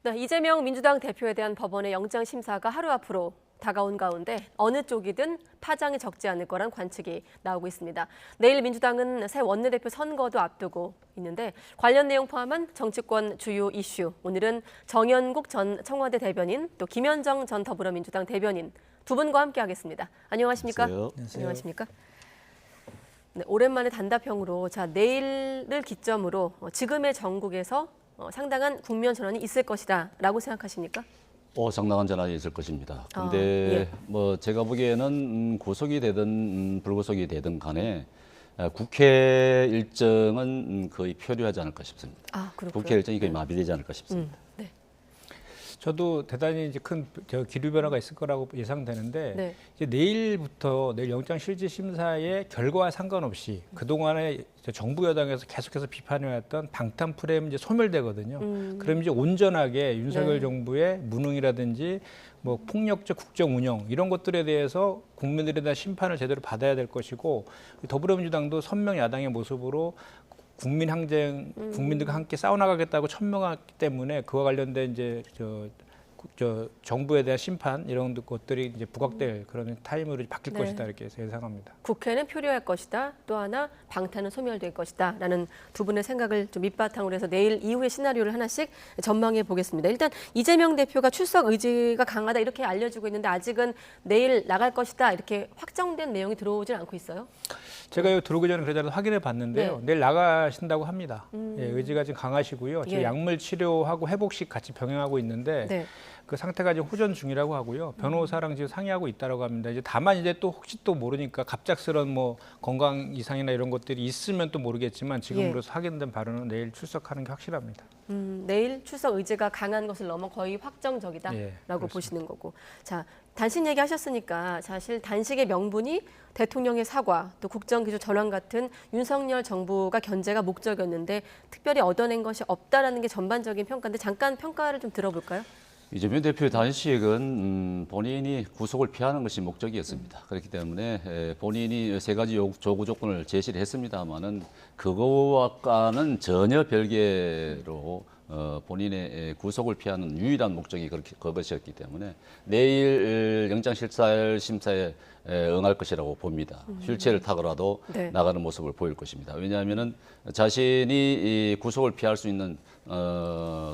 네, 이재명 민주당 대표에 대한 법원의 영장 심사가 하루 앞으로 다가온 가운데 어느 쪽이든 파장이 적지 않을 거란 관측이 나오고 있습니다. 내일 민주당은 새 원내대표 선거도 앞두고 있는데 관련 내용 포함한 정치권 주요 이슈, 오늘은 정연국 전 청와대 대변인, 또 김현정 전 더불어민주당 대변인 두 분과 함께하겠습니다. 안녕하십니까? 안녕하세요. 안녕하십니까? 네, 오랜만에 단답형으로 내일을 기점으로 지금의 정국에서 상당한 국면 전환이 있을 것이다라고 생각하십니까? 상당한 전환이 있을 것입니다. 근데 예. 뭐 제가 보기에는 구속이 되든 불구속이 되든 간에 국회 일정은 거의 표류하지 않을까 싶습니다. 그렇고요. 국회 일정이 거의 마비되지 않을까 싶습니다. 네. 저도 대단히 이제 큰 기류 변화가 있을 거라고 예상되는데 네. 이제 내일부터 내일 영장 실질 심사의 결과와 상관없이 그 동안에 정부 여당에서 계속해서 비판해왔던 방탄 프레임 이제 소멸되거든요. 그럼 이제 온전하게 윤석열 네. 정부의 무능이라든지 뭐 폭력적 국정 운영 이런 것들에 대해서 국민들에 대한 심판을 제대로 받아야 될 것이고 더불어민주당도 선명 야당의 모습으로 국민 항쟁, 국민들과 함께 싸워나가겠다고 천명하기 때문에 그와 관련된 이제 정부에 대한 심판 이런 것들이 이제 부각될 그런 타임으로 바뀔 네. 것이다 이렇게 예상합니다. 국회는 표류할 것이다. 또 하나 방탄은 소멸될 것이다라는 두 분의 생각을 좀 밑바탕으로 해서 내일 이후의 시나리오를 하나씩 전망해 보겠습니다. 일단 이재명 대표가 출석 의지가 강하다 이렇게 알려지고 있는데 아직은 내일 나갈 것이다 이렇게 확정된 내용이 들어오질 않고 있어요. 제가 여기 들어오기 전에 그래도 확인해 봤는데요. 네. 내일 나가신다고 합니다. 예, 의지가 지금 강하시고요. 지금 예. 약물 치료하고 회복식 같이 병행하고 있는데 네. 그 상태가 지금 호전 중이라고 하고요. 변호사랑 지금 상의하고 있다라고 합니다. 이제 다만 이제 또 혹시 또 모르니까 갑작스런 뭐 건강 이상이나 이런 것들이 있으면 또 모르겠지만 지금으로서 확인된 바로는 내일 출석하는 게 확실합니다. 내일 출석 의지가 강한 것을 넘어 거의 확정적이다라고 예, 보시는 거고. 자, 단식 얘기하셨으니까 사실 단식의 명분이 대통령의 사과, 또 국정기조 전환 같은 윤석열 정부가 견제가 목적이었는데 특별히 얻어낸 것이 없다라는 게 전반적인 평가인데 잠깐 평가를 좀 들어볼까요? 이재명 대표의 단식은 본인이 구속을 피하는 것이 목적이었습니다. 그렇기 때문에 본인이 세 가지 조구 조건을 제시를 했습니다만은 그거와는 전혀 별개로 본인의 구속을 피하는 유일한 목적이 그것이었기 때문에 내일 영장실질심사에 응할 것이라고 봅니다. 휠체어를 타고라도 네. 나가는 모습을 보일 것입니다. 왜냐하면은 자신이 이 구속을 피할 수 있는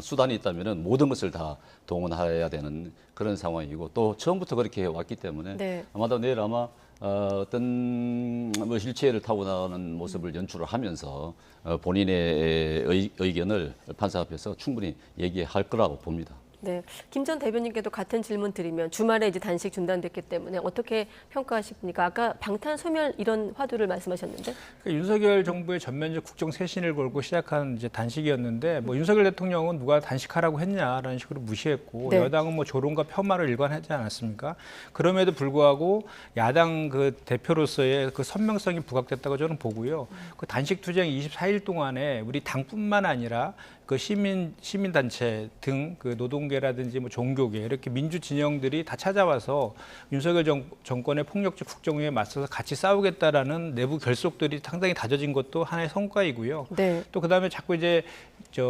수단이 있다면은 모든 것을 다 동원해야 되는 그런 상황이고 또 처음부터 그렇게 왔기 때문에 네. 아마도 내일 아마 어떤 뭐 휠체어를 타고 나가는 모습을 연출을 하면서 본인의 의견을 판사 앞에서 충분히 얘기할 거라고 봅니다. 네, 김 전 대변인께도 같은 질문 드리면 주말에 이제 단식 중단됐기 때문에 어떻게 평가하십니까? 아까 방탄 소멸 이런 화두를 말씀하셨는데. 윤석열 정부의 전면적 국정 쇄신을 걸고 시작한 이제 단식이었는데 뭐 윤석열 대통령은 누가 단식하라고 했냐라는 식으로 무시했고 네. 여당은 뭐 조롱과 폄하를 일관하지 않았습니까? 그럼에도 불구하고 야당 그 대표로서의 그 선명성이 부각됐다고 저는 보고요. 그 단식 투쟁 24일 동안에 우리 당뿐만 아니라 그 시민단체 등 그 노동계라든지 뭐 종교계 이렇게 민주 진영들이 다 찾아와서 윤석열 정권의 폭력적 국정에 맞서서 같이 싸우겠다라는 내부 결속들이 상당히 다져진 것도 하나의 성과이고요. 네. 또 그다음에 자꾸 이제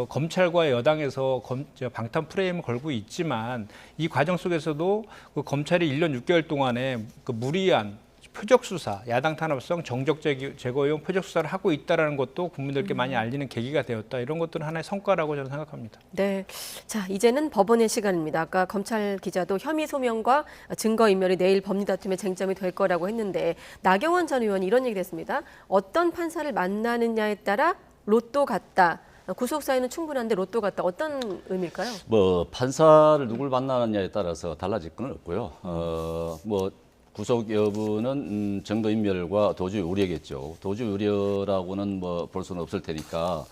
검찰과 여당에서 방탄 프레임을 걸고 있지만 이 과정 속에서도 그 검찰이 1년 6개월 동안에 그 무리한 표적 수사, 야당 탄압성, 정적 제거용 표적 수사를 하고 있다라는 것도 국민들께 많이 알리는 계기가 되었다. 이런 것들은 하나의 성과라고 저는 생각합니다. 네. 자, 이제는 법원의 시간입니다. 아까 검찰 기자도 혐의 소명과 증거 인멸이 내일 법리 다툼의 쟁점이 될 거라고 했는데 나경원 전 의원이 이런 얘기를 했습니다. 어떤 판사를 만나느냐에 따라 로또 같다. 구속 사유는 충분한데 로또 같다. 어떤 의미일까요? 뭐 판사를 누굴 만나느냐에 따라서 달라질 건 없고요. 뭐 구속 여부는 증거 인멸과 도주 우려겠죠. 도주 우려라고는 뭐 볼 수는 없을 테니까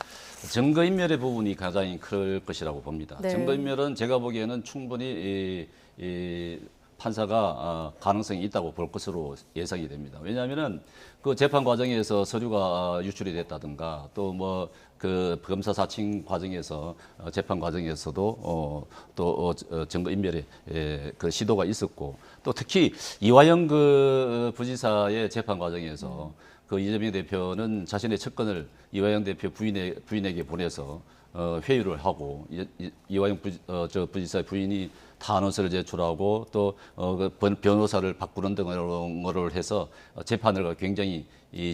증거 인멸의 부분이 가장 클 것이라고 봅니다. 네. 증거 인멸은 제가 보기에는 충분히 이 판사가 가능성이 있다고 볼 것으로 예상이 됩니다. 왜냐하면은 그 재판 과정에서 서류가 유출이 됐다든가 또 뭐 그 검사 사칭 과정에서 재판 과정에서도 또 증거 인멸의 그 시도가 있었고 또 특히 이화영 그 부지사의 재판 과정에서 그 이재명 대표는 자신의 측근을 이화영 대표 부인에게 보내서 회유를 하고 이화영 부지사의 부인이 탄원서를 제출하고 또 변호사를 바꾸는 등을 해서 재판을 굉장히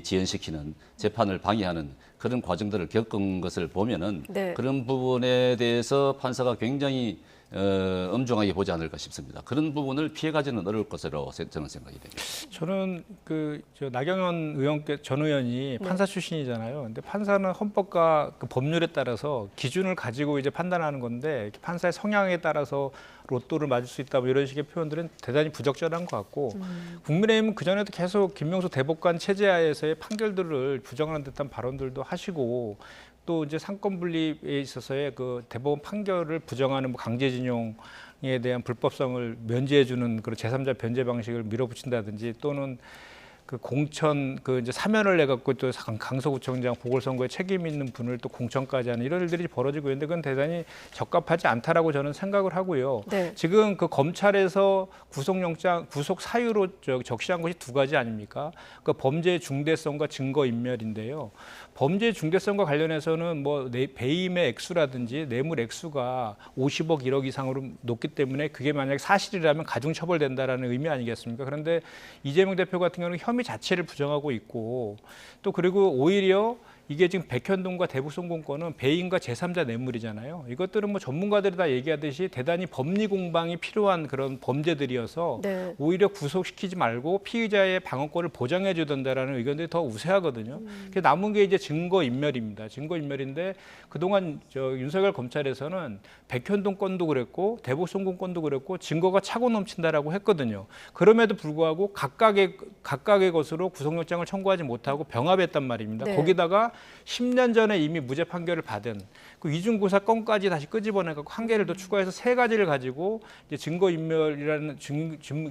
지연시키는 재판을 방해하는 그런 과정들을 겪은 것을 보면은 네. 그런 부분에 대해서 판사가 굉장히 엄중하게 보지 않을까 싶습니다. 그런 부분을 피해가지는 어려울 것으로 저는 생각이 됩니다. 저는 저 나경원 전 의원이 판사 출신이잖아요. 근데 판사는 헌법과 그 법률에 따라서 기준을 가지고 이제 판단하는 건데 판사의 성향에 따라서 로또를 맞을 수 있다 뭐 이런 식의 표현들은 대단히 부적절한 것 같고 국민의힘은 그전에도 계속 김명수 대법관 체제하에서의 판결들을 부정하는 듯한 발언들도 하시고 또 이제 상권 분립에 있어서의 그 대법원 판결을 부정하는 뭐 강제징용에 대한 불법성을 면제해주는 그런 제3자 변제 방식을 밀어붙인다든지 또는 그 공천 그 이제 사면을 내갖고 또 강서구청장 보궐선거에 책임 있는 분을 또 공천까지 하는 이런 일들이 벌어지고 있는데 그건 대단히 적합하지 않다라고 저는 생각을 하고요. 네. 지금 그 검찰에서 구속영장 구속 사유로 적시한 것이 두 가지 아닙니까? 그 범죄의 중대성과 증거 인멸인데요. 범죄의 중대성과 관련해서는 뭐 배임의 액수라든지 뇌물 액수가 50억, 1억 이상으로 높기 때문에 그게 만약에 사실이라면 가중 처벌된다라는 의미 아니겠습니까? 그런데 이재명 대표 같은 경우는 혐의 자체를 부정하고 있고 또 그리고 오히려 이게 지금 백현동과 대북송공권은 배임과 제3자 뇌물이잖아요. 이것들은 뭐 전문가들이 다 얘기하듯이 대단히 법리 공방이 필요한 그런 범죄들이어서 네. 오히려 구속시키지 말고 피의자의 방어권을 보장해 주던다라는 의견들이 더 우세하거든요. 그래서 남은 게 이제 증거 인멸입니다. 증거 인멸인데 그동안 윤석열 검찰에서는 백현동 건도 그랬고 대북송공 건도 그랬고 증거가 차고 넘친다라고 했거든요. 그럼에도 불구하고 각각의 것으로 구속영장을 청구하지 못하고 병합했단 말입니다. 네. 거기다가 10년 전에 이미 무죄 판결을 받은 그 이중고사 건까지 다시 끄집어내고 한 개를 더 추가해서 세 가지를 가지고 이제 증거인멸이라는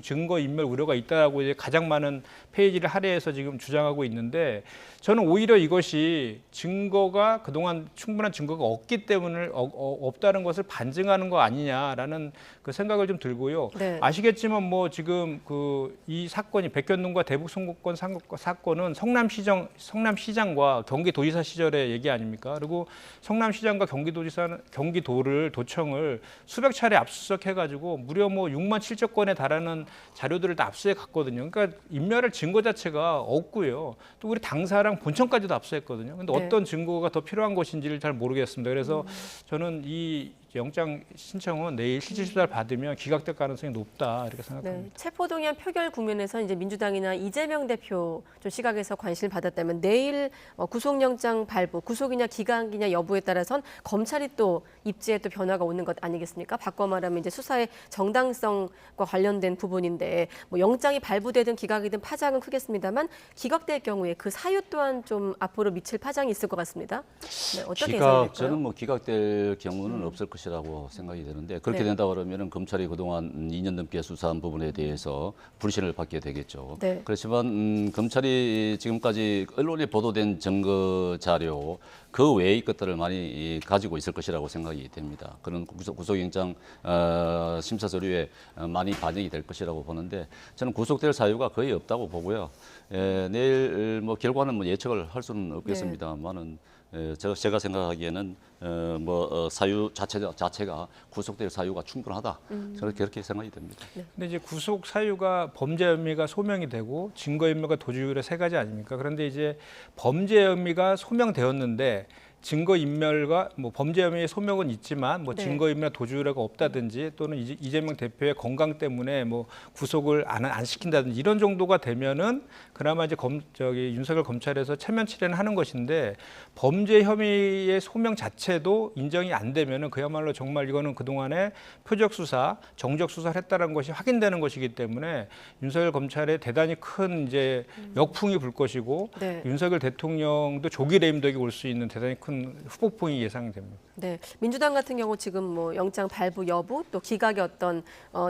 증거인멸 우려가 있다라고 이제 가장 많은 페이지를 할애해서 지금 주장하고 있는데 저는 오히려 이것이 증거가 그동안 충분한 증거가 없기 때문에 없다는 것을 반증하는 거 아니냐라는 그 생각을 좀 들고요. 네. 아시겠지만 뭐 지금 그 이 사건이 백현동과 대북송공권 사건은 성남시장과 경기도지사 시절의 얘기 아닙니까? 그리고 성남시장과 도청을 수백 차례 압수수색해가지고 무려 뭐 6만 7천 건에 달하는 자료들을 다 압수해 갔거든요. 그러니까 인멸할 증거 자체가 없고요. 또 우리 당사랑 본청까지도 압수했거든요. 근데 네. 어떤 증거가 더 필요한 것인지를 잘 모르겠습니다. 그래서 저는 이 영장 신청은 내일 실질 수사를 받으면 기각될 가능성이 높다 이렇게 생각합니다. 네, 체포동의안 표결 국면에서 이제 민주당이나 이재명 대표 좀 시각에서 관심을 받았다면 내일 구속영장 발부, 구속이냐 기각이냐 여부에 따라선 검찰이 또 입지에 또 변화가 오는 것 아니겠습니까? 바꿔 말하면 이제 수사의 정당성과 관련된 부분인데 뭐 영장이 발부되든 기각이든 파장은 크겠습니다만 기각될 경우에 그 사유 또한 좀 앞으로 미칠 파장이 있을 것 같습니다. 네, 어떻게 예상될까요? 저는 뭐 기각될 경우는 없을 것이라고 생각이 되는데 그렇게 네. 된다 그러면은 검찰이 그동안 2년 넘게 수사한 부분에 대해서 불신을 받게 되겠죠. 네. 그렇지만 검찰이 지금까지 언론에 보도된 증거 자료 그 외의 것들을 많이 가지고 있을 것이라고 생각이 됩니다. 그런 구속영장 심사 서류에 많이 반영이 될 것이라고 보는데 저는 구속될 사유가 거의 없다고 보고요. 내일 뭐 결과는 뭐 예측을 할 수는 없겠습니다만은 제가 생각하기에는 사유 자체가 구속될 사유가 충분하다. 저는 그렇게 생각이 됩니다. 근데 이제 구속 사유가 범죄 혐의가 소명이 되고 증거 인멸과 도주율의 세 가지 아닙니까? 그런데 이제 범죄 혐의가 소명되었는데 증거 인멸과 뭐 범죄 혐의의 소명은 있지만 뭐 네. 증거 인멸 도주율가 없다든지 또는 이재명 대표의 건강 때문에 뭐 구속을 안 시킨다든지 이런 정도가 되면은 그나마 이제 윤석열 검찰에서 체면 치레는 하는 것인데 범죄 혐의의 소명 자체도 인정이 안 되면은 그야말로 정말 이거는 그동안에 표적 수사, 정적 수사를 했다는 것이 확인되는 것이기 때문에 윤석열 검찰에 대단히 큰 이제 역풍이 불 것이고 네. 윤석열 대통령도 조기 레임덕이 올 수 있는 대단히 큰 후폭풍이 예상됩니다. 네, 민주당 같은 경우 지금 뭐 영장 발부 여부 또 기각의 어떤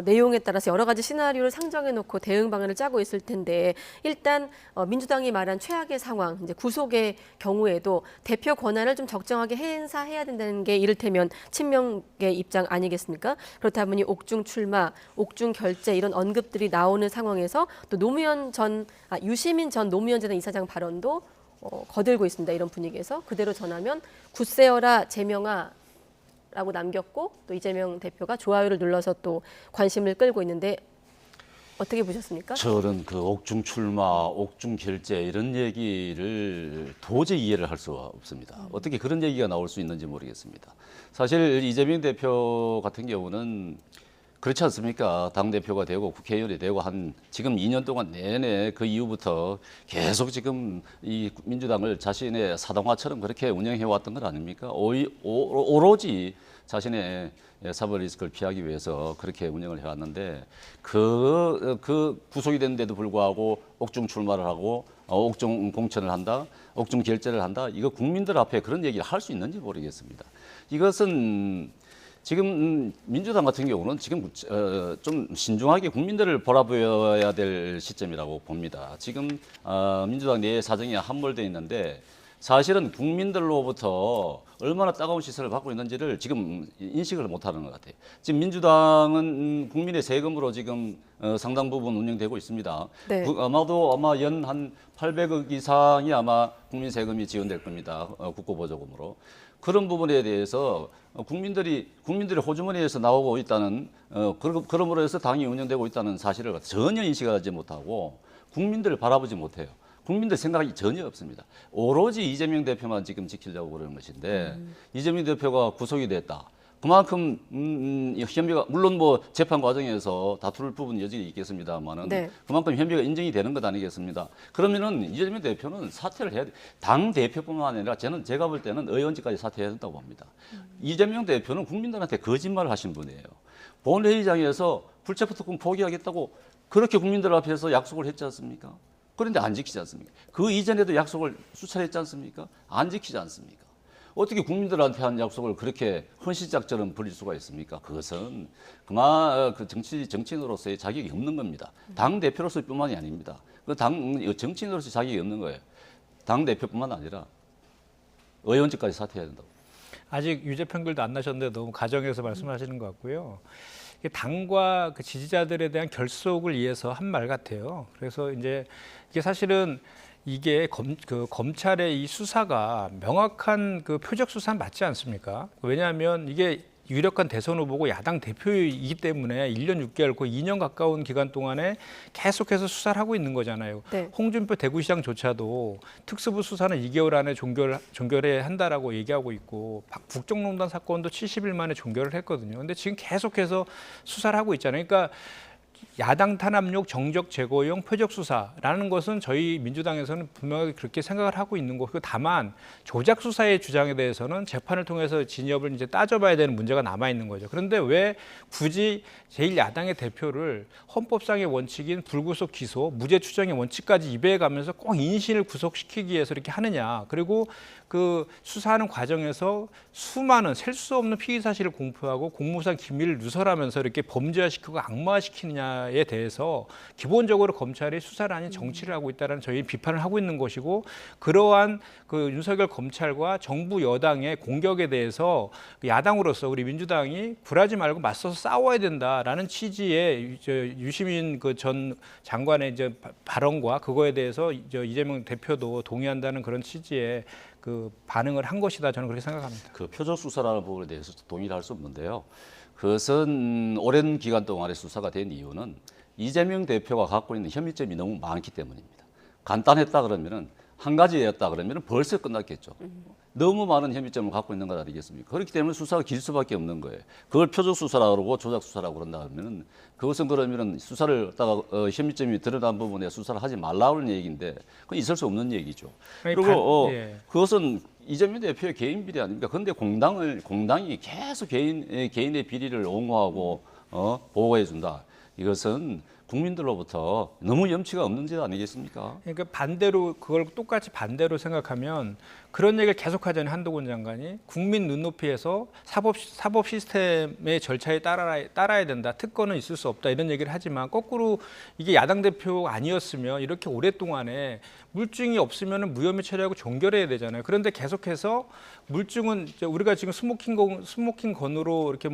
내용에 따라서 여러 가지 시나리오를 상정해 놓고 대응 방안을 짜고 있을 텐데 일단 민주당이 말한 최악의 상황, 이제 구속의 경우에도 대표 권한을 좀 적정하게 행사해야 된다는 게 이를테면 친명의 입장 아니겠습니까? 그렇다 보니 옥중 출마, 옥중 결재 이런 언급들이 나오는 상황에서 또 유시민 전 노무현 재단 이사장 발언도 거들고 있습니다. 이런 분위기에서 그대로 전하면 굳세어라 제명아라고 남겼고 또 이재명 대표가 좋아요를 눌러서 또 관심을 끌고 있는데 어떻게 보셨습니까? 저는 그 옥중 출마, 옥중 결재 이런 얘기를 도저히 이해를 할 수가 없습니다. 어떻게 그런 얘기가 나올 수 있는지 모르겠습니다. 사실 이재명 대표 같은 경우는 그렇지 않습니까? 당대표가 되고 국회의원이 되고 한 지금 2년 동안 내내 그 이후부터 계속 지금 이 민주당을 자신의 사당화처럼 그렇게 운영해 왔던 건 아닙니까? 오로지 자신의 사법 리스크를 피하기 위해서 그렇게 운영을 해왔는데 그 구속이 됐는데도 불구하고 옥중 출마를 하고 옥중 공천을 한다, 옥중 결재를 한다. 이거 국민들 앞에 그런 얘기를 할 수 있는지 모르겠습니다. 이것은 지금 민주당 같은 경우는 지금 좀 신중하게 국민들을 바라보아야 될 시점이라고 봅니다. 지금 민주당 내 사정이 함몰되어 있는데 사실은 국민들로부터 얼마나 따가운 시선을 받고 있는지를 지금 인식을 못하는 것 같아요. 지금 민주당은 국민의 세금으로 지금 상당 부분 운영되고 있습니다. 네. 아마 연 한 800억 이상이 아마 국민 세금이 지원될 겁니다. 국고보조금으로. 그런 부분에 대해서 국민들의 호주머니에서 나오고 있다는 그러므로 해서 당이 운영되고 있다는 사실을 전혀 인식하지 못하고 국민들을 바라보지 못해요. 국민들 생각이 전혀 없습니다. 오로지 이재명 대표만 지금 지키려고 그러는 것인데 이재명 대표가 구속이 됐다. 그만큼 혐의가 물론 뭐 재판 과정에서 다툴 부분 여전히 있겠습니다만은 네. 그만큼 혐의가 인정이 되는 것 아니겠습니까? 그러면은 이재명 대표는 사퇴를 해야 돼. 당 대표뿐만 아니라 제가 볼 때는 의원직까지 사퇴해야 된다고 봅니다. 이재명 대표는 국민들한테 거짓말을 하신 분이에요. 본회의장에서 불체포 특권 포기하겠다고 그렇게 국민들 앞에서 약속을 했지 않습니까? 그런데 안 지키지 않습니까? 그 이전에도 약속을 수차례 했지 않습니까? 안 지키지 않습니까? 어떻게 국민들한테 한 약속을 그렇게 헌신짝처럼 버릴 수가 있습니까? 그것은 그만 정치인으로서의 자격이 없는 겁니다. 당 대표로서뿐만이 아닙니다. 정치인으로서 자격이 없는 거예요. 당 대표뿐만 아니라 의원직까지 사퇴해야 된다고. 아직 유죄 판결도 안 나셨는데 너무 가정해서 말씀하시는 것 같고요. 이게 당과 그 지지자들에 대한 결속을 위해서 한 말 같아요. 그래서 이제 이게 사실은 이게 검찰의 이 수사가 명확한 그 표적 수사는 맞지 않습니까? 왜냐하면 이게 유력한 대선 후보고 야당 대표이기 때문에 1년 6개월, 거의 2년 가까운 기간 동안에 계속해서 수사를 하고 있는 거잖아요. 네. 홍준표 대구시장조차도 특수부 수사는 2개월 안에 종결해야 한다라고 얘기하고 있고 국정농단 사건도 70일 만에 종결을 했거든요. 근데 지금 계속해서 수사를 하고 있잖아요. 그러니까 야당 탄압용 정적 제거용 표적 수사라는 것은 저희 민주당에서는 분명하게 그렇게 생각을 하고 있는 거고, 다만 조작 수사의 주장에 대해서는 재판을 통해서 진위업을 이제 따져봐야 되는 문제가 남아 있는 거죠. 그런데 왜 굳이 제1야당의 대표를 헌법상의 원칙인 불구속 기소, 무죄 추정의 원칙까지 입에 가면서 꼭 인신을 구속시키기 위해서 이렇게 하느냐? 그리고 그 수사하는 과정에서 수많은 셀 수 없는 피의 사실을 공표하고 공무상 기밀을 누설하면서 이렇게 범죄화시키고 악마화시키느냐에 대해서 기본적으로 검찰이 수사를 아닌 정치를 하고 있다는 저희 비판을 하고 있는 것이고, 그러한 그 윤석열 검찰과 정부 여당의 공격에 대해서 야당으로서 우리 민주당이 굴하지 말고 맞서서 싸워야 된다라는 취지의 유시민 그 전 장관의 이제 발언과 그거에 대해서 이재명 대표도 동의한다는 그런 취지의 그 반응을 한 것이다, 저는 그렇게 생각합니다. 그 표적 수사라는 부분에 대해서 동의를 할 수 없는데요. 그것은 오랜 기간 동안의 수사가 된 이유는 이재명 대표가 갖고 있는 혐의점이 너무 많기 때문입니다. 간단했다 그러면은 한 가지였다 그러면은 벌써 끝났겠죠. 너무 많은 혐의점을 갖고 있는 것 아니겠습니까? 그렇기 때문에 수사가 길 수밖에 없는 거예요. 그걸 표적 수사라고 그러고 조작 수사라고 그런다 그러면은 그것은 그러면은 수사를 갖다가 혐의점이 드러난 부분에 수사를 하지 말라는 얘기인데 그건 있을 수 없는 얘기죠. 그리고 그것은 이재명 대표의 개인 비리 아닙니까? 그런데 공당이 계속 개인의 비리를 옹호하고 보호해 준다. 이것은 국민들로부터 너무 염치가 없는 짓 아니겠습니까? 그러니까 반대로 그걸 똑같이 반대로 생각하면 그런 얘기를 계속하잖아요. 한동훈 장관이 국민 눈높이에서 사법 시스템의 절차에 따라야 된다. 특권은 있을 수 없다. 이런 얘기를 하지만 거꾸로 이게 야당 대표 아니었으면 이렇게 오랫동안에 물증이 없으면 무혐의 처리하고 종결해야 되잖아요. 그런데 계속해서 물증은 우리가 지금 스모킹 건으로 이렇게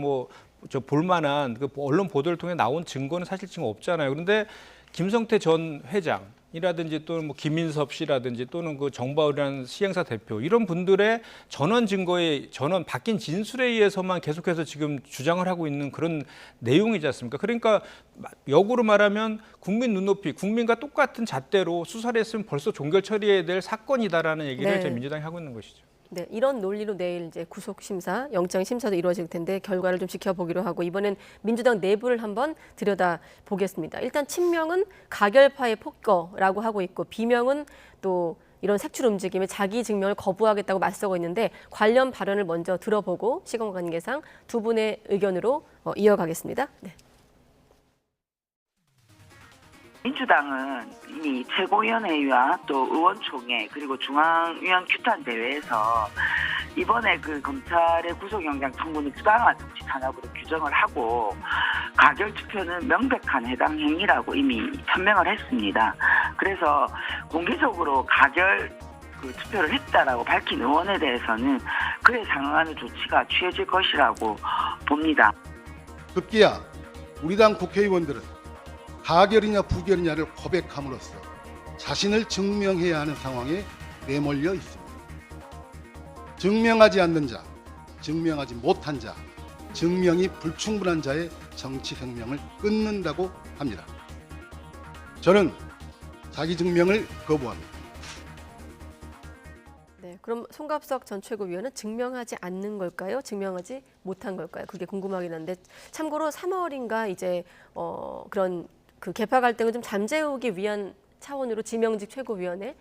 볼만한 그 언론 보도를 통해 나온 증거는 사실 지금 없잖아요. 그런데 김성태 전 회장, 이라든지 또는 뭐 김인섭 씨라든지 또는 그 정바울이라는 시행사 대표 이런 분들의 전원 바뀐 진술에 의해서만 계속해서 지금 주장을 하고 있는 그런 내용이지 않습니까? 그러니까 역으로 말하면 국민 눈높이, 국민과 똑같은 잣대로 수사를 했으면 벌써 종결 처리해야 될 사건이다라는 얘기를 네. 저희 민주당이 하고 있는 것이죠. 네, 이런 논리로 내일 이제 구속 심사, 영장 심사도 이루어질 텐데 결과를 좀 지켜보기로 하고 이번엔 민주당 내부를 한번 들여다 보겠습니다. 일단 친명은 가결파의 폭거라고 하고 있고 비명은 또 이런 색출 움직임에 자기 증명을 거부하겠다고 맞서고 있는데 관련 발언을 먼저 들어보고 시간 관계상 두 분의 의견으로 이어가겠습니다. 네. 민주당은 이미 최고위원회와 또 의원총회 그리고 중앙위원 규탄 대회에서 이번에 그 검찰의 구속영장 청구는 부당한 정치 탄압으로 규정을 하고 가결 투표는 명백한 해당 행위라고 이미 천명을 했습니다. 그래서 공개적으로 가결 투표를 했다라고 밝힌 의원에 대해서는 그에 상응하는 조치가 취해질 것이라고 봅니다. 급기야 우리 당 국회의원들은 가결이냐 부결이냐를 고백함으로써 자신을 증명해야 하는 상황에 내몰려 있습니다. 증명하지 않는 자, 증명하지 못한 자, 증명이 불충분한 자의 정치 생명을 끊는다고 합니다. 저는 자기 증명을 거부합니다. 네, 그럼 송갑석 전 최고위원은 증명하지 않는 걸까요? 증명하지 못한 걸까요? 그게 궁금하긴 한데 참고로 3월인가 이제 그런 그 개파 갈등을 좀 잠재우기 위한 차원으로 지명직 최고위원에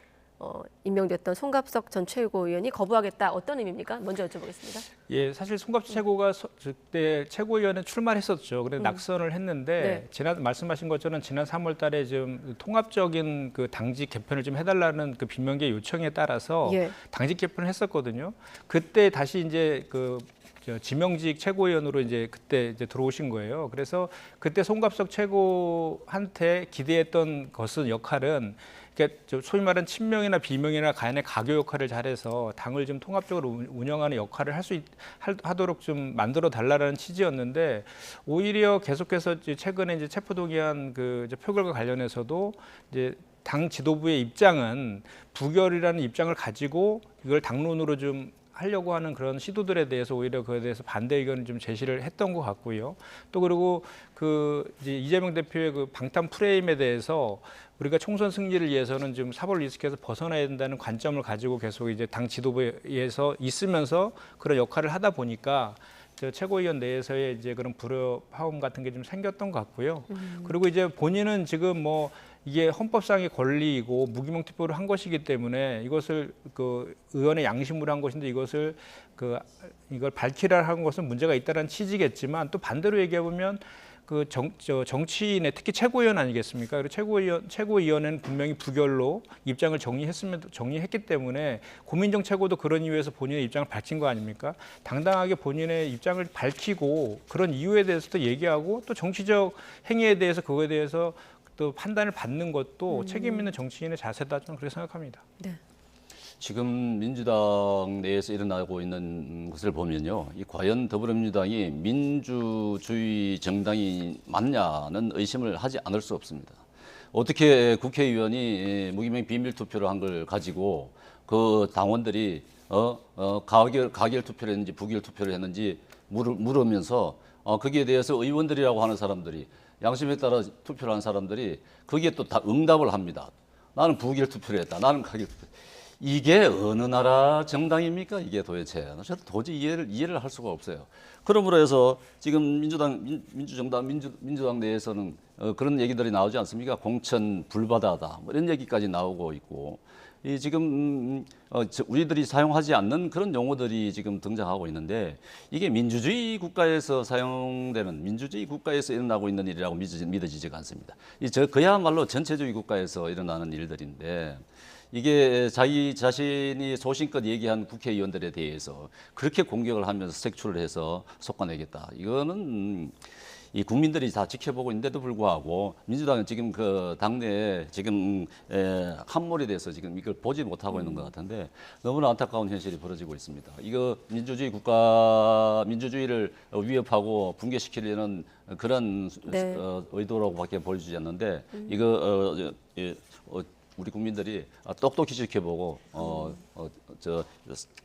임명됐던 송갑석 전 최고위원이 거부하겠다. 어떤 의미입니까? 먼저 여쭤보겠습니다. 예, 사실 송갑석 최고가 그때 최고위원회 출마했었죠. 그래서 낙선을 했는데 네. 지난 말씀하신 것처럼 지난 3월달에 좀 통합적인 그 당직 개편을 좀 해달라는 그 비명계 요청에 따라서 예. 당직 개편을 했었거든요. 그때 다시 이제 그 지명직 최고위원으로 이제 그때 이제 들어오신 거예요. 그래서 그때 송갑석 최고한테 기대했던 것은 역할은 그러니까 소위 말하는 친명이나 비명이나 간의 가교 역할을 잘해서 당을 좀 통합적으로 운영하는 역할을 하도록 좀 만들어 달라라는 취지였는데 오히려 계속해서 최근에 이제 체포동의안 그 표결과 관련해서도 이제 당 지도부의 입장은 부결이라는 입장을 가지고 이걸 당론으로 좀 하려고 하는 그런 시도들에 대해서 오히려 그에 대해서 반대 의견을 좀 제시를 했던 것 같고요. 또 그리고 그 이제 이재명 대표의 그 방탄 프레임에 대해서 우리가 총선 승리를 위해서는 좀 사법 리스크에서 벗어나야 된다는 관점을 가지고 계속 이제 당 지도부에서 있으면서 그런 역할을 하다 보니까 최고위원 내에서의 이제 그런 불협화음 같은 게 좀 생겼던 것 같고요. 그리고 이제 본인은 지금 뭐 이게 헌법상의 권리이고 무기명 투표를 한 것이기 때문에 이것을 그 의원의 양심으로 한 것인데 이걸 밝히라 한 것은 문제가 있다는 취지겠지만 또 반대로 얘기해 보면 그 정치인의 특히 최고위원 아니겠습니까? 그리고 최고위원회는 분명히 부결로 입장을 정리했기 때문에 고민정 최고도 그런 이유에서 본인의 입장을 밝힌 거 아닙니까? 당당하게 본인의 입장을 밝히고 그런 이유에 대해서도 얘기하고 또 정치적 행위에 대해서 그거에 대해서 또 판단을 받는 것도 책임 있는 정치인의 자세다 저는 그렇게 생각합니다. 네. 지금 민주당 내에서 일어나고 있는 것을 보면요, 이 과연 더불어민주당이 민주주의 정당이 맞냐는 의심을 하지 않을 수 없습니다. 어떻게 국회의원이 무기명 비밀 투표를 한 걸 가지고 그 당원들이 가결 투표를 했는지 부결 투표를 했는지 물으면서 거기에 대해서 의원들이라고 하는 사람들이 양심에 따라 투표를 한 사람들이 거기에 또 다 응답을 합니다. 나는 부결 투표를 했다. 나는 가결 투표. 이게 어느 나라 정당입니까? 이게 도대체 저도 도저히 이해를 할 수가 없어요. 그러므로 해서 지금 민주당 내에서는 그런 얘기들이 나오지 않습니까? 공천 불바다다 뭐 이런 얘기까지 나오고 있고 이 지금 우리들이 사용하지 않는 그런 용어들이 지금 등장하고 있는데 이게 민주주의 국가에서 사용되는 민주주의 국가에서 일어나고 있는 일이라고 믿어지지가 않습니다. 그야말로 전체주의 국가에서 일어나는 일들인데. 이게 자기 자신이 소신껏 얘기한 국회의원들에 대해서 그렇게 공격을 하면서 색출을 해서 솎아내겠다. 이거는 이 국민들이 다 지켜보고 있는데도 불구하고 민주당은 지금 그 당내에 지금 함몰이 돼서 지금 이걸 보지 못하고 있는 것 같은데 너무나 안타까운 현실이 벌어지고 있습니다. 이거 민주주의를 위협하고 붕괴시키려는 그런 네. 의도라고밖에 보여지지 않는데 이거 우리 국민들이 똑똑히 지켜보고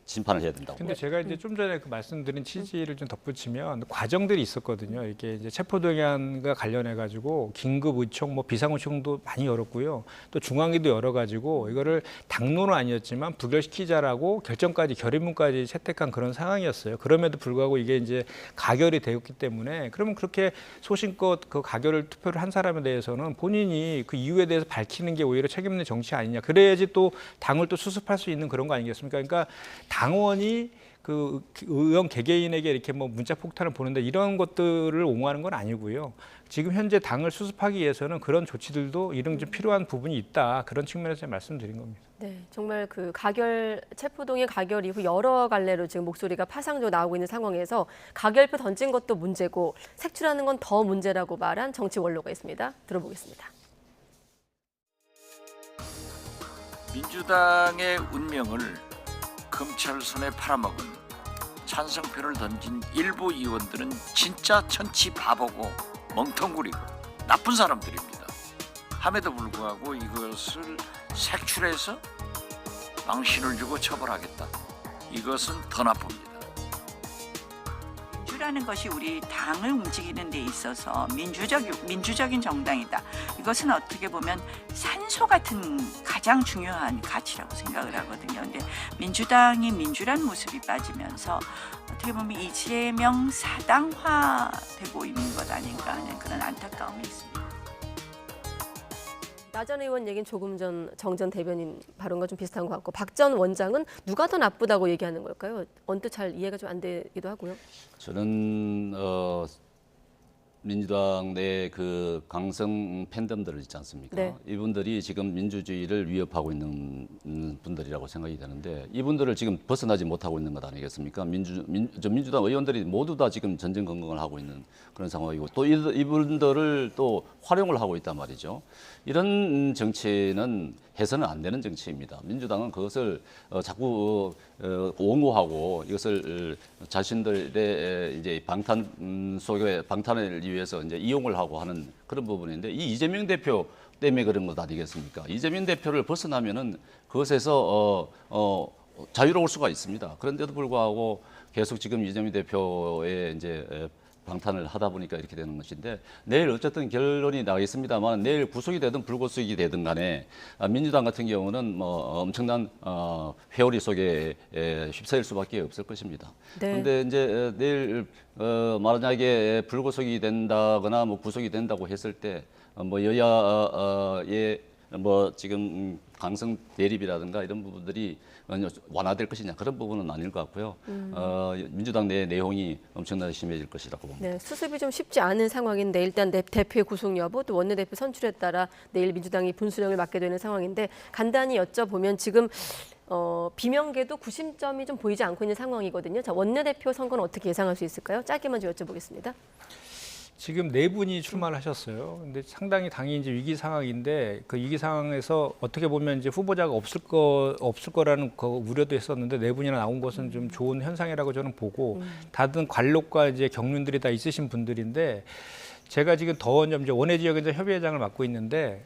심판을 해야 된다고. 근데 제가 이제 좀 전에 그 말씀드린 취지를 좀 덧붙이면 과정들이 있었거든요. 이게 이제 체포동의안과 관련해 가지고 긴급 의총, 뭐 비상 의총도 많이 열었고요. 또 중앙위도 열어가지고 이거를 당론은 아니었지만 부결시키자라고 결정까지 결의문까지 채택한 그런 상황이었어요. 그럼에도 불구하고 이게 이제 가결이 되었기 때문에 그러면 그렇게 소신껏 그 가결을 투표를 한 사람에 대해서는 본인이 그 이유에 대해서 밝히는 게 오히려 책임 있는 정치 아니냐. 그래야지 또 당을 또 수습할 수 있는 그런 거 아니겠습니까? 그러니까 당원이 그 의원 개개인에게 이렇게 뭐 문자 폭탄을 보는데 이런 것들을 옹호하는 건 아니고요. 지금 현재 당을 수습하기 위해서는 그런 조치들도 이런 좀 필요한 부분이 있다. 그런 측면에서 제가 말씀드린 겁니다. 네, 정말 그 체포동의 가결 이후 여러 갈래로 지금 목소리가 파상적으로 나오고 있는 상황에서 가결표 던진 것도 문제고 색출하는 건 더 문제라고 말한 정치 원로가 있습니다. 들어보겠습니다. 민주당의 운명을 검찰 손에 팔아먹은 찬성표를 던진 일부 의원들은 진짜 천치 바보고 멍텅구리고 나쁜 사람들입니다. 함에도 불구하고 이것을 색출해서 망신을 주고 처벌하겠다. 이것은 더 나쁩니다. 민주라는 것이 우리 당을 움직이는 데 있어서 민주적인 정당이다. 이것은 어떻게 보면 산소 같은 가장 중요한 가치라고 생각을 하거든요. 근데 민주당이 민주란 모습이 빠지면서 어떻게 보면 이재명 사당화되고 있는 것 아닌가 하는 그런 안타까움이 있습니다. 나 전 의원 얘기는 조금 전 정 전 대변인 발언과 좀 비슷한 것 같고 박 전 원장은 누가 더 나쁘다고 얘기하는 걸까요? 언뜻 잘 이해가 좀 안 되기도 하고요. 저는 민주당 내 그 강성 팬덤들 있지 않습니까? 네. 이분들이 지금 민주주의를 위협하고 있는 분들이라고 생각이 되는데 이분들을 지금 벗어나지 못하고 있는 것 아니겠습니까? 민주당 의원들이 모두 다 지금 전전긍긍을 하고 있는 그런 상황이고 또 이분들을 또 활용을 하고 있단 말이죠. 이런 정치는 해서는 안 되는 정치입니다. 민주당은 그것을 자꾸 옹호하고 이것을 자신들의 이제 방탄을 위해서 이제 이용을 하고 하는 그런 부분인데 이 이재명 대표 때문에 그런 것 아니겠습니까? 이재명 대표를 벗어나면은 그것에서 자유로울 수가 있습니다. 그런데도 불구하고 계속 지금 이재명 대표의 이제 방탄을 하다 보니까 이렇게 되는 것인데 내일 어쨌든 결론이 나겠습니다만 내일 구속이 되든 불구속이 되든 간에 민주당 같은 경우는 뭐 엄청난 회오리 속에 휩싸일 수밖에 없을 것입니다. 네. 그런데 이제 내일 만약에 불구속이 된다거나 뭐 구속이 된다고 했을 때 뭐 여야의 뭐 지금 강성 대립이라든가 이런 부분들이 완화될 것이냐 그런 부분은 아닐 것 같고요. 민주당 내 내용이 엄청나게 심해질 것이라고 봅니다. 네, 수습이 좀 쉽지 않은 상황인데 일단 대표의 구속 여부 또 원내대표 선출에 따라 내일 민주당이 분수령을 맡게 되는 상황인데 간단히 여쭤보면 지금 비명계도 구심점이 좀 보이지 않고 있는 상황이거든요. 자, 원내대표 선거는 어떻게 예상할 수 있을까요? 짧게만 좀 여쭤보겠습니다. 지금 네 분이 출마를 하셨어요. 근데 상당히 당이 이제 위기 상황인데 그 위기 상황에서 어떻게 보면 이제 후보자가 없을 거라는 그 우려도 했었는데 네 분이나 나온 것은 좀 좋은 현상이라고 저는 보고 다른 관록과 이제 경륜들이 다 있으신 분들인데 제가 지금 더원 이제 원외 지역에서 협의회장을 맡고 있는데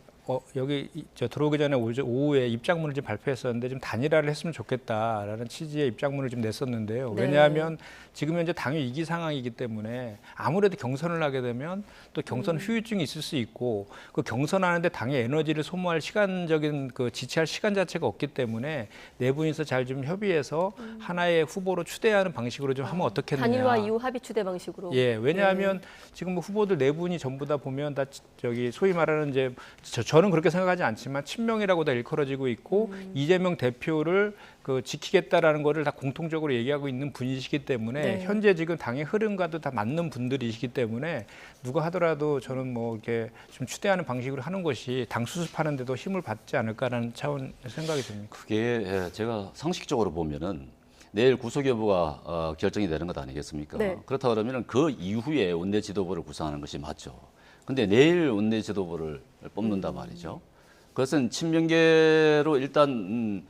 여기 들어오기 전에 오후에 입장문을 좀 발표했었는데 좀 단일화를 했으면 좋겠다라는 취지의 입장문을 좀 냈었는데요. 네. 왜냐하면 지금 현재 당이 위기 상황이기 때문에 아무래도 경선을 하게 되면 또 경선 후유증이 있을 수 있고 그 경선하는데 당의 에너지를 소모할 시간적인 그 지체할 시간 자체가 없기 때문에 네 분이서 잘 좀 협의해서 하나의 후보로 추대하는 방식으로 좀 하면 어떻겠느냐. 단일화 이후 합의 추대 방식으로. 예, 왜냐하면 지금 뭐 후보들 네 분이 전부 다 보면 다 저기 소위 말하는 이제 저는 그렇게 생각하지 않지만 친명이라고 다 일컬어지고 있고 이재명 대표를 그 지키겠다라는 거를 다 공통적으로 얘기하고 있는 분이시기 때문에 네. 현재 지금 당의 흐름과도 다 맞는 분들이시기 때문에 누가 하더라도 저는 뭐 이렇게 좀 추대하는 방식으로 하는 것이 당 수습하는 데도 힘을 받지 않을까라는 차원 생각이 듭니다. 그게 제가 상식적으로 보면은 내일 구속 여부가 결정이 되는 것 아니겠습니까? 네. 그렇다 그러면은 그 이후에 원내 지도부를 구성하는 것이 맞죠. 근데 내일 원내 지도부를 뽑는단 말이죠. 그것은 친명계로 일단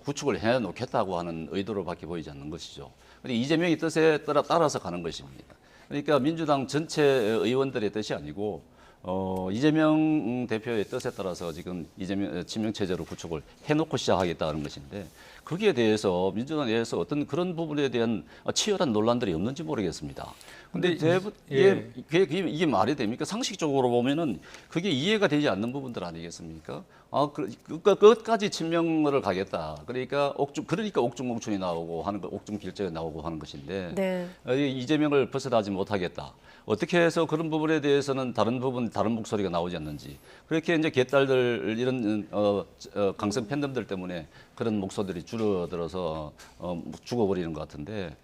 구축을 해놓겠다고 하는 의도로밖에 보이지 않는 것이죠. 근데 이재명의 뜻에 따라서 가는 것입니다. 그러니까 민주당 전체 의원들의 뜻이 아니고 이재명 대표의 뜻에 따라서 지금 이재명 친명 체제로 구축을 해놓고 시작하겠다는 것인데 거기에 대해서 민주당 내에서 어떤 그런 부분에 대한 치열한 논란들이 없는지 모르겠습니다. 근데 이게 말이 됩니까? 상식적으로 보면은 그게 이해가 되지 않는 부분들 아니겠습니까? 끝까지 친명을 가겠다. 그러니까 옥중농촌이 나오고 하는 거, 옥중길제가 나오고 하는 것인데 네. 이재명을 벗어나지 못하겠다. 어떻게 해서 그런 부분에 대해서는 다른 목소리가 나오지 않는지. 그렇게 이제 개딸들 이런 강성 팬덤들 때문에 그런 목소리들이 줄어들어서 죽어버리는 것 같은데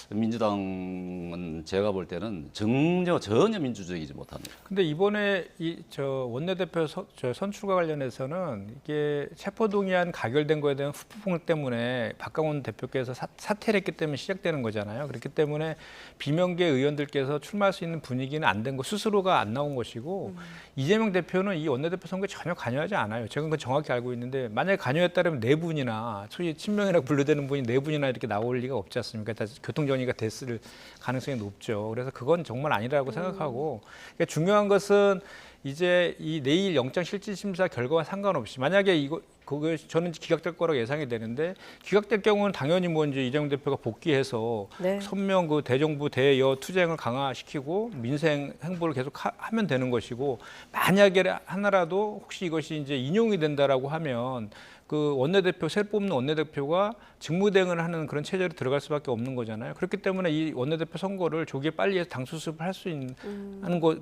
민주당은 제가 볼 때는 전혀 민주적이지 못합니다. 근데 이번에 저 원내대표 선출과 관련해서는 이게 체포동의안 가결된 거에 대한 후폭풍 때문에 박강원 대표께서 사퇴를 했기 때문에 시작되는 거잖아요. 그렇기 때문에 비명계 의원들께서 출마할 수 있는 분위기는 안 된 거, 스스로가 안 나온 것이고 이재명 대표는 이 원내대표 선거에 전혀 관여하지 않아요. 제가 그건 정확히 알고 있는데 만약에 관여했다면 네 분이나 소위 친명이라고 분류되는 분이 네 분이나 이렇게 나올 리가 없지 않습니까? 다 교통정리가 됐을 가능성이 높죠. 그래서 그건 정말 아니라고 생각하고 그러니까 중요한 것은 이제 이 내일 영장실질심사 결과와 상관없이 만약에 그거 저는 기각될 거라고 예상이 되는데 기각될 경우는 당연히 뭐 이제 이재명 대표가 복귀해서 네. 선명 그 대정부 대여 투쟁을 강화시키고 민생 행보를 계속 하면 되는 것이고 만약에 하나라도 혹시 이것이 이제 인용이 된다라고 하면 그 원내대표 새로 뽑는 원내대표가 직무대행을 하는 그런 체제로 들어갈 수밖에 없는 거잖아요. 그렇기 때문에 이 원내대표 선거를 조기에 빨리 해서 당 수습을 할 수 있는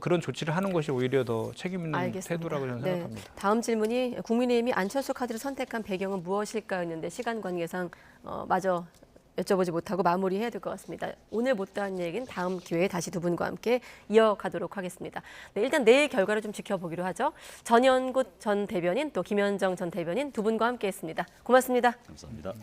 그런 조치를 하는 것이 오히려 더 책임 있는 알겠습니다. 태도라고 저는 생각합니다. 다음 질문이 국민의힘이 안철수 카드를 선택한 배경은 무엇일까였는데 시간 관계상 마저 여쭤보지 못하고 마무리해야 될 것 같습니다. 오늘 못다한 얘기는 다음 기회에 다시 두 분과 함께 이어가도록 하겠습니다. 네, 일단 내일 결과를 좀 지켜보기로 하죠. 전현국 전 대변인 또 김현정 전 대변인 두 분과 함께했습니다. 고맙습니다. 감사합니다.